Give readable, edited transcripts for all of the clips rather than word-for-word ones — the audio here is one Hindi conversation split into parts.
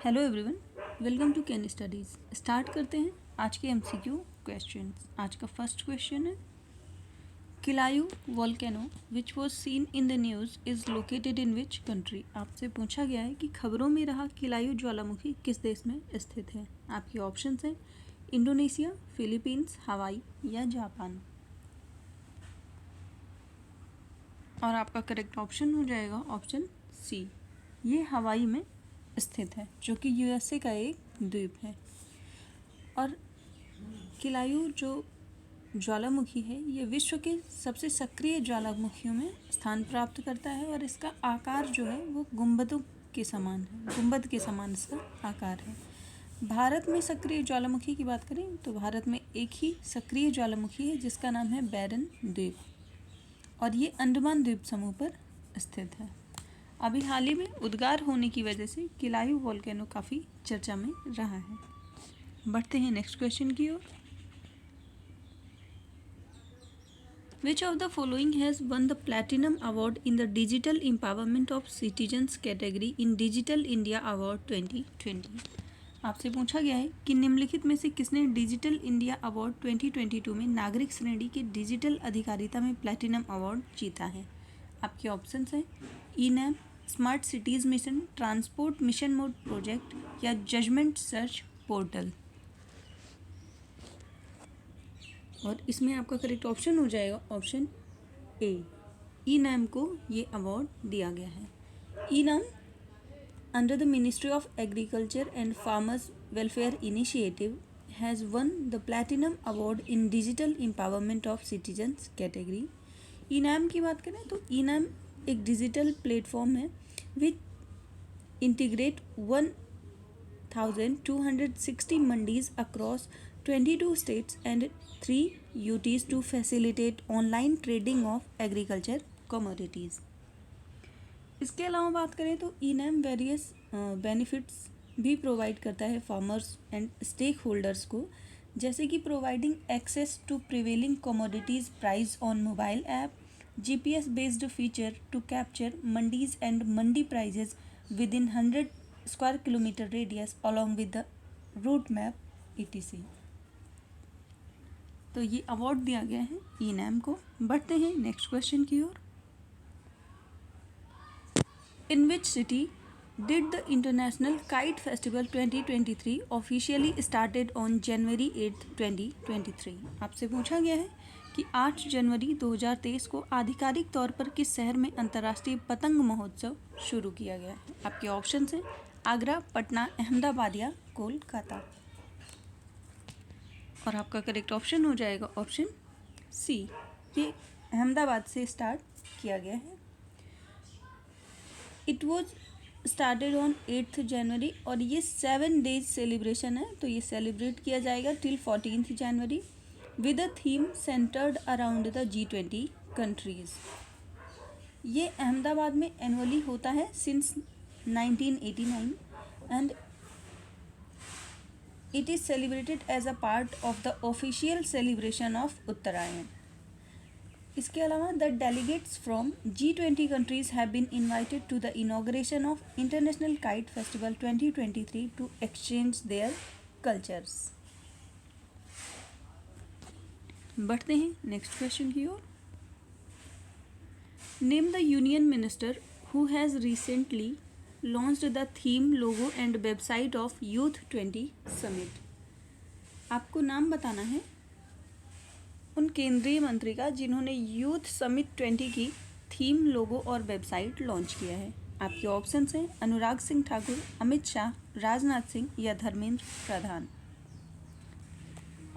Hello everyone, welcome to Ken Studies. Start करते हैं आज के एमसीक्यू क्वेश्चंस। आज का फर्स्ट क्वेश्चन है, किलायू volcano which was seen in the news is located in which country. आपसे पूछा गया है कि खबरों में रहा किलायू ज्वालामुखी किस देश में स्थित है। आपके ऑप्शंस हैं इंडोनेशिया, फिलीपींस, हवाई या जापान। और आपका करेक्ट ऑप्शन हो जाएगा ऑप्शन सी, ये हवाई में स्थित है जो कि यूएसए का एक द्वीप है। और किलायू जो ज्वालामुखी है ये विश्व के सबसे सक्रिय ज्वालामुखियों में स्थान प्राप्त करता है और इसका आकार जो है वो गुंबद के समान इसका आकार है। भारत में सक्रिय ज्वालामुखी की बात करें तो भारत में एक ही सक्रिय ज्वालामुखी है जिसका नाम है बैरन द्वीप और ये अंडमान द्वीप समूह पर स्थित है। अभी हाल ही में उद्गार होने की वजह से किलायू वोल्केनो काफ़ी चर्चा में रहा है। बढ़ते हैं नेक्स्ट क्वेश्चन की ओर। Which of the following has won the platinum award in the digital empowerment of citizens category in Digital India award 2020। आपसे पूछा गया है कि निम्नलिखित में से किसने डिजिटल इंडिया अवार्ड 2022 में नागरिक श्रेणी के डिजिटल अधिकारिता में प्लैटिनम अवार्ड जीता है। आपके ऑप्शंस हैं e NAM, smart cities mission, transport mission mode project या जजमेंट सर्च पोर्टल। और इसमें आपका करेक्ट ऑप्शन हो जाएगा ऑप्शन ए, ई-नैम को ये अवार्ड दिया गया है। ई-नैम under the Ministry of Agriculture and Farmers Welfare Initiative has won the Platinum Award in Digital Empowerment of Citizens category। ई-नैम की बात करें तो ई-नैम एक डिजिटल प्लेटफॉर्म है which integrate 1260 mandis across 22 states and 3 UTs to facilitate online trading of agriculture commodities। इसके अलावा बात करें तो ई-नैम वेरियस बेनिफिट्स भी प्रोवाइड करता है फार्मर्स एंड स्टेक होल्डर्स को, जैसे कि providing access to prevailing commodities price on mobile app, GPS based feature to capture mandis and mandi prices within 100 square kilometre radius along with the route map ETC। तो ये अवार्ड दिया गया है ई-नैम को। बढ़ते हैं नेक्स्ट क्वेश्चन की ओर। In which city did the International Kite Festival 2023 officially started on January 8, 2023? आपसे पूछा गया है कि 8 जनवरी 2023 को आधिकारिक तौर पर किस शहर में अंतर्राष्ट्रीय पतंग महोत्सव शुरू किया गया है। आपके ऑप्शन हैं आगरा, पटना, अहमदाबाद या कोलकाता। और आपका करेक्ट ऑप्शन हो जाएगा ऑप्शन सी, ये अहमदाबाद से स्टार्ट किया गया है। इट वॉज स्टार्टेड ऑन 8 जनवरी और ये 7 days सेलिब्रेशन है, तो ये सेलिब्रेट किया जाएगा till 14 January with a theme centred around the G20 countries. ये अहमदाबाद में एनुअली होता है since 1989 and it is celebrated as a part of the official celebration of Uttarayan. इसके अलावा the delegates from G20 countries have been invited to the inauguration of International Kite Festival 2023 to exchange their cultures. बढ़ते हैं नेक्स्ट क्वेश्चन की ओर। Name the union minister who has recently launched the theme, logo and website of youth 20 summit. आपको नाम बताना है उन केंद्रीय मंत्री का जिन्होंने यूथ समिट 20 की थीम, लोगो और वेबसाइट लॉन्च किया है। आपके ऑप्शंस हैं अनुराग सिंह ठाकुर, अमित शाह, राजनाथ सिंह या धर्मेंद्र प्रधान।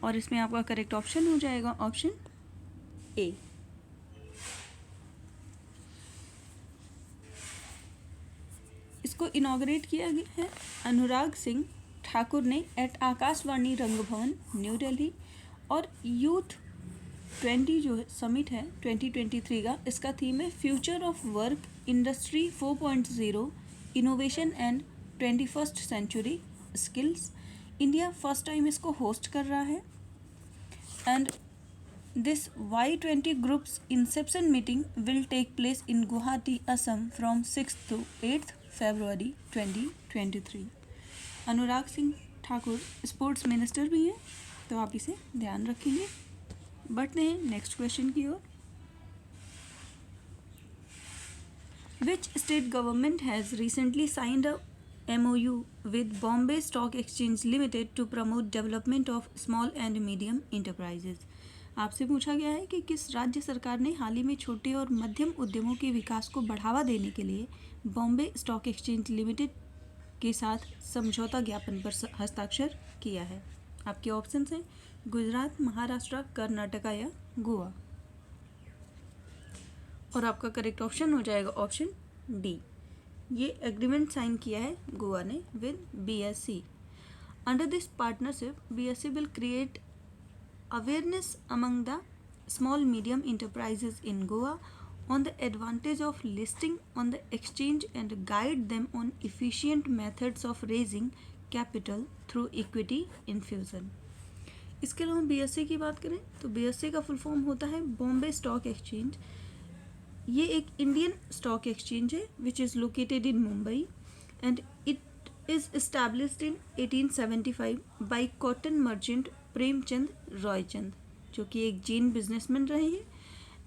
और इसमें आपका करेक्ट ऑप्शन हो जाएगा ऑप्शन ए। इसको इनॉग्रेट किया गया है अनुराग सिंह ठाकुर ने एट आकाशवाणी रंगभवन न्यू दिल्ली। और यूथ 20 जो है समिट है 2023 का, इसका थीम है future of work, industry 4.0, innovation and 21st century skills. India first time इसको होस्ट कर रहा है and this Y20 groups inception meeting will take place in Guwahati, Assam from 6th to 8th February 2023। Anurag Singh Thakur sports minister भी हैं, तो आप इसे ध्यान रखेंगे। बढ़ते हैं नेक्स्ट क्वेश्चन की ओर। Which state government has recently signed a MOU with Bombay Stock Exchange Limited to promote development of small and medium enterprises? आपसे पूछा गया है कि किस राज्य सरकार ने हाल ही में छोटे और मध्यम उद्यमों के विकास को बढ़ावा देने के लिए बॉम्बे स्टॉक एक्सचेंज लिमिटेड के साथ समझौता ज्ञापन पर हस्ताक्षर किया है। आपके ऑप्शंस हैं गुजरात, महाराष्ट्र, कर्नाटका या गोवा। और आपका करेक्ट ऑप्शन हो जाएगा ऑप्शन डी। ये एग्रीमेंट साइन किया है गोवा ने with BSE। Under this partnership BSE will create awareness among the small medium enterprises in Goa on the advantage of listing on the exchange and guide them on efficient methods of raising capital through equity infusion। इसके अलावा BSE की बात करें तो BSE का फुल फॉर्म होता है बॉम्बे स्टॉक एक्सचेंज। ये एक इंडियन स्टॉक एक्सचेंज है which is located in Mumbai and it is established in 1875 bye cotton merchant Premchand Roychand, जो कि एक जैन बिजनेसमैन रहे हैं।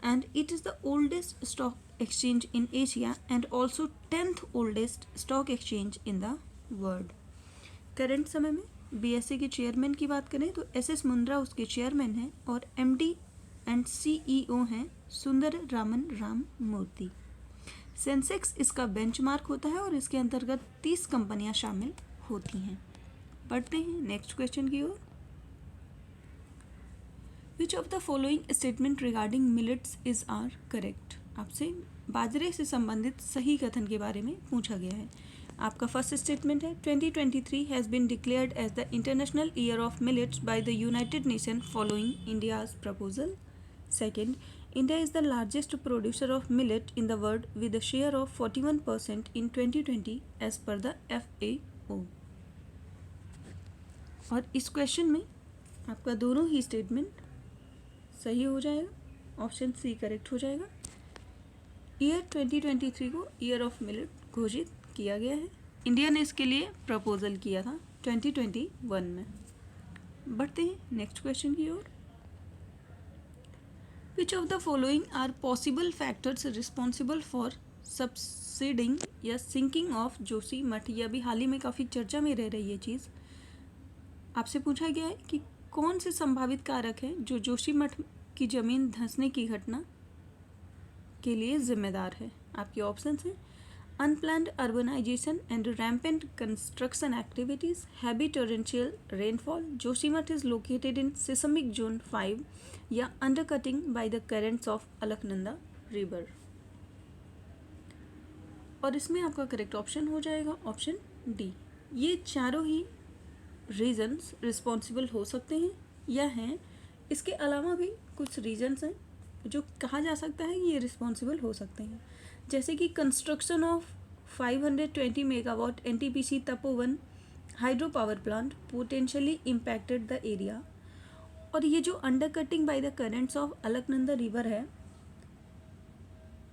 And it is the oldest stock exchange in Asia and also 10th oldest stock exchange in the world. Current समय में BSE के चेयरमैन की बात करें तो SS मुंद्रा उसके चेयरमैन हैं और MD एंड CEO हैं सुंदर रामन राम मूर्ति। सेंसेक्स इसका बेंचमार्क होता है और इसके अंतर्गत 30 कंपनियां शामिल होती हैं। पढ़ते हैं नेक्स्ट क्वेश्चन की ओर। Which of the following statement regarding millets is are correct? आपसे बाजरे से संबंधित सही कथन के बारे में पूछा गया है। आपका फर्स्ट स्टेटमेंट है 2023 has been declared as the international year of millets by the United Nation following India's proposal. Second, India is the largest producer of millet in the world with a share of 41% in 2020 as per the FAO। और इस क्वेश्चन में आपका दोनों ही स्टेटमेंट सही हो जाएगा, ऑप्शन सी करेक्ट हो जाएगा। ईयर 2023 को ईयर ऑफ मिलेट घोषित किया गया है। इंडिया ने इसके लिए प्रपोजल किया था 2021 में। बढ़ते हैं नेक्स्ट क्वेश्चन की ओर। Which of the following are possible factors responsible for subsiding या sinking of जोशीमठ? यह भी हाल ही में काफ़ी चर्चा में रह रही है चीज़। आपसे पूछा गया है कि कौन से संभावित कारक हैं जो जोशीमठ की ज़मीन धंसने की घटना के लिए जिम्मेदार है। आपके ऑप्शंस हैं unplanned urbanisation and rampant construction activities, heavy torrential rainfall, Joshimath is located in seismic zone 5 या undercutting by the currents of Alaknanda river. और इसमें आपका करेक्ट ऑप्शन हो जाएगा ऑप्शन डी। ये चारों ही रीजन्स रिस्पॉन्सिबल हो सकते हैं या हैं। इसके अलावा भी कुछ रीजन्स हैं जो कहा जा सकता है कि ये रिस्पॉन्सिबल हो सकते हैं, जैसे कि construction of 520 megawatt NTPC Tapovan hydro power plant potentially impacted the area. और ये जो under cutting bye the currents of Alaknanda river है,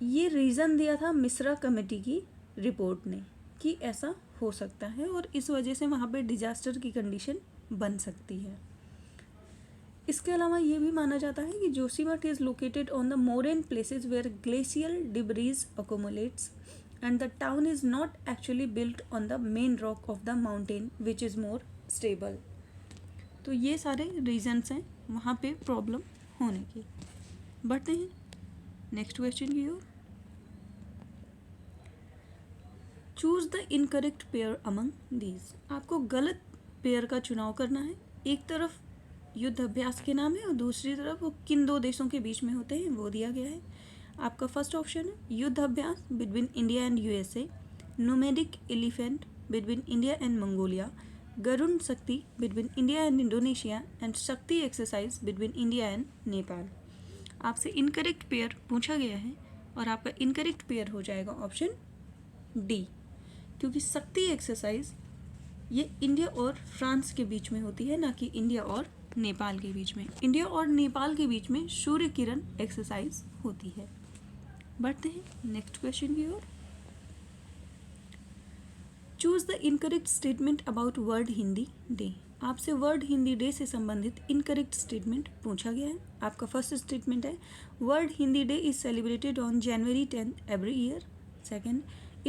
ये रीज़न दिया था मिश्रा कमेटी की रिपोर्ट ने कि ऐसा हो सकता है और इस वजह से वहाँ पे डिजास्टर की कंडीशन बन सकती है। इसके अलावा ये भी माना जाता है कि Joshimath is located on the moraine places where glacial debris accumulates and the town is not actually built on the main rock of the mountain which is more stable. तो ये सारे रीजन्स हैं वहाँ पे प्रॉब्लम होने की। बढ़ते हैं नेक्स्ट क्वेश्चन की ओर। Choose the incorrect pair among these. आपको गलत पेयर का चुनाव करना है। एक तरफ युद्ध अभ्यास के नाम है और दूसरी तरफ वो किन दो देशों के बीच में होते हैं वो दिया गया है। आपका फर्स्ट ऑप्शन है Yudh Abhyas between India and USA, nomadic elephant between India and Mongolia, Garuda Shakti between India and Indonesia and Shakti exercise between India and Nepal. आपसे इनकरेक्ट पेयर पूछा गया है और आपका इनकरेक्ट पेयर हो जाएगा ऑप्शन डी, क्योंकि शक्ति एक्सरसाइज ये इंडिया और फ्रांस के बीच में होती है, ना कि इंडिया और नेपाल के बीच में। इंडिया और नेपाल के बीच में सूर्य किरण एक्सरसाइज होती है। बढ़ते हैं नेक्स्ट क्वेश्चन की ओर। Choose the incorrect statement about World Hindi Day. आपसे वर्ल्ड हिंदी डे से संबंधित इनकरेक्ट स्टेटमेंट पूछा गया है। आपका फर्स्ट स्टेटमेंट है World Hindi Day is celebrated on January 10th every year. Second,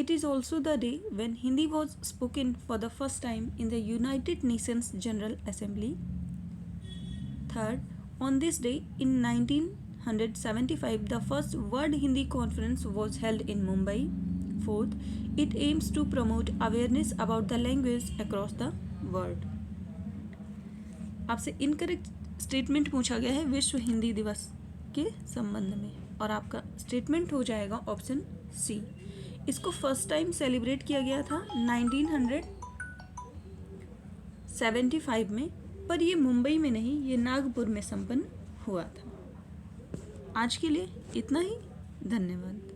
it is also the day when Hindi was spoken for the first time in the United Nations General Assembly. Third, on this day in 1975, the first World Hindi Conference was held in Mumbai. Fourth, it aims to promote awareness about the language across the world. आपसे इनकरेक्ट स्टेटमेंट पूछा गया है विश्व हिंदी दिवस के संबंध में और आपका स्टेटमेंट हो जाएगा ऑप्शन सी। इसको फर्स्ट टाइम सेलिब्रेट किया गया था 1975 में, पर ये मुंबई में नहीं, ये नागपुर में संपन्न हुआ था। आज के लिए इतना ही। धन्यवाद।